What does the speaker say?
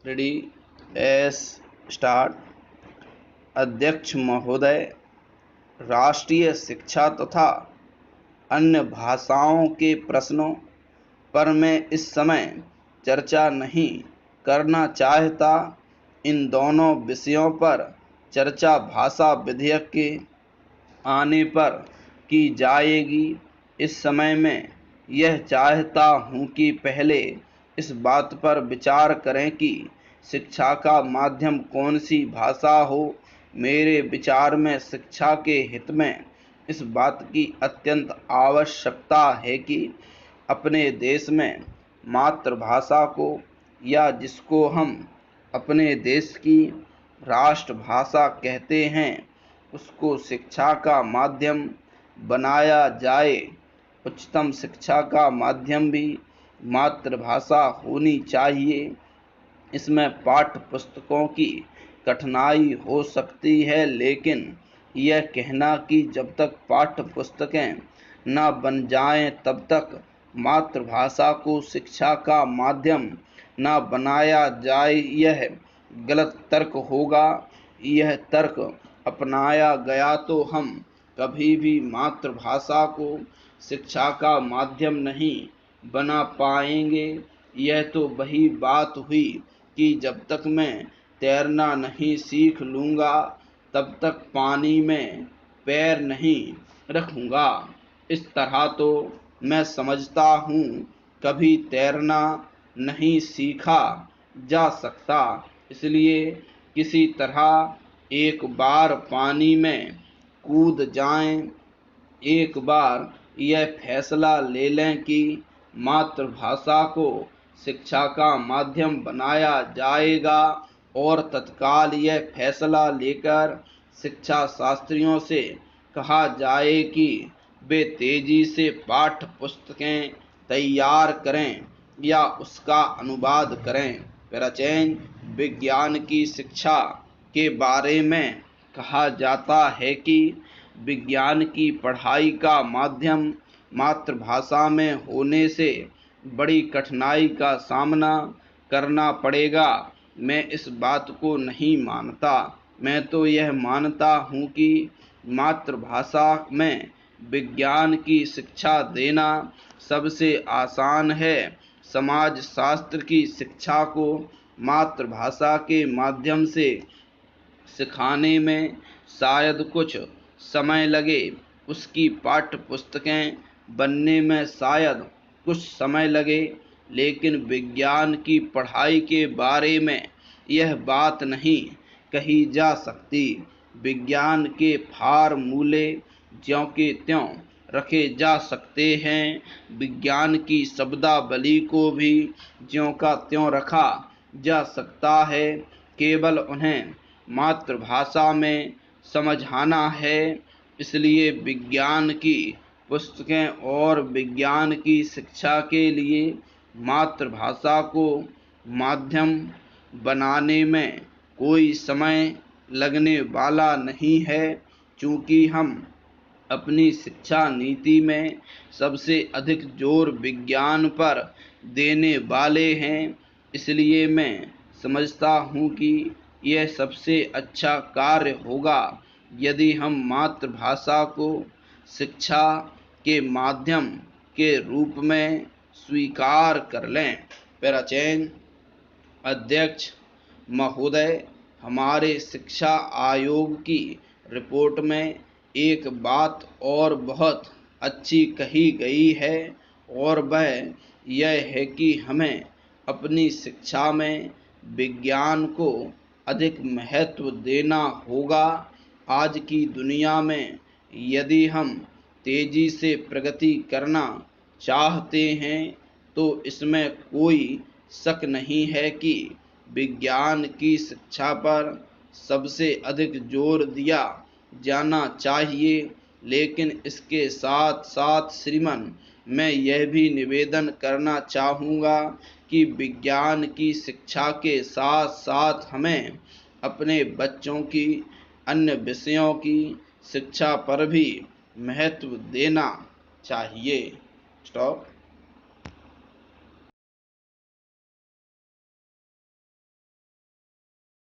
Ready S start. अध्यक्ष महोदय, राष्ट्रीय शिक्षा तथा अन्य भाषाओं के प्रश्नों पर मैं इस समय चर्चा नहीं करना चाहता। इन दोनों विषयों पर चर्चा भाषा विधेयक के आने पर की जाएगी। इस समय मैं यह चाहता हूँ कि पहले इस बात पर विचार करें कि शिक्षा का माध्यम कौन सी भाषा हो। मेरे विचार में शिक्षा के हित में इस बात की अत्यंत आवश्यकता है कि अपने देश में मातृभाषा को, या जिसको हम अपने देश की राष्ट्रभाषा कहते हैं, उसको शिक्षा का माध्यम बनाया जाए। उच्चतम शिक्षा का माध्यम भी मातृभाषा होनी चाहिए। इसमें पाठ्य पुस्तकों की कठिनाई हो सकती है, लेकिन यह कहना कि जब तक पाठ्य पुस्तकें न बन जाएं तब तक मातृभाषा को शिक्षा का माध्यम न बनाया जाए, यह गलत तर्क होगा। यह तर्क अपनाया गया तो हम कभी भी मातृभाषा को शिक्षा का माध्यम नहीं बना पाएंगे। यह तो वही बात हुई कि जब तक मैं तैरना नहीं सीख लूँगा तब तक पानी में पैर नहीं रखूँगा। इस तरह तो मैं समझता हूँ कभी तैरना नहीं सीखा जा सकता। इसलिए किसी तरह एक बार पानी में कूद जाएं, एक बार यह फैसला ले लें कि मातृभाषा को शिक्षा का माध्यम बनाया जाएगा और तत्काल यह फैसला लेकर शिक्षा शास्त्रियों से कहा जाए कि वे तेजी से पाठ्य पुस्तकें तैयार करें या उसका अनुवाद करें। प्राचीन विज्ञान की शिक्षा के बारे में कहा जाता है कि विज्ञान की पढ़ाई का माध्यम मातृभाषा में होने से बड़ी कठिनाई का सामना करना पड़ेगा। मैं इस बात को नहीं मानता। मैं तो यह मानता हूँ कि मातृभाषा में विज्ञान की शिक्षा देना सबसे आसान है। समाज शास्त्र की शिक्षा को मातृभाषा के माध्यम से सिखाने में शायद कुछ समय लगे, उसकी पाठ्य पुस्तकें बनने में शायद कुछ समय लगे, लेकिन विज्ञान की पढ़ाई के बारे में यह बात नहीं कही जा सकती। विज्ञान के फार्मूले ज्यों के त्यों रखे जा सकते हैं, विज्ञान की शब्दावली को भी ज्यों का त्यों रखा जा सकता है। केवल उन्हें मातृभाषा में समझाना है। इसलिए विज्ञान की पुस्तकें और विज्ञान की शिक्षा के लिए मातृभाषा को माध्यम बनाने में कोई समय लगने वाला नहीं है। चूँकि हम अपनी शिक्षा नीति में सबसे अधिक जोर विज्ञान पर देने वाले हैं, इसलिए मैं समझता हूँ कि यह सबसे अच्छा कार्य होगा यदि हम मातृभाषा को शिक्षा के माध्यम के रूप में स्वीकार कर लें। प्राचीन अध्यक्ष महोदय, हमारे शिक्षा आयोग की रिपोर्ट में एक बात और बहुत अच्छी कही गई है, और वह यह है कि हमें अपनी शिक्षा में विज्ञान को अधिक महत्व देना होगा। आज की दुनिया में यदि हम तेजी से प्रगति करना चाहते हैं तो इसमें कोई शक नहीं है कि विज्ञान की शिक्षा पर सबसे अधिक जोर दिया जाना चाहिए। लेकिन इसके साथ साथ श्रीमान, मैं यह भी निवेदन करना चाहूँगा कि विज्ञान की शिक्षा के साथ साथ हमें अपने बच्चों की अन्य विषयों की शिक्षा पर भी महत्व देना चाहिए। स्टॉप।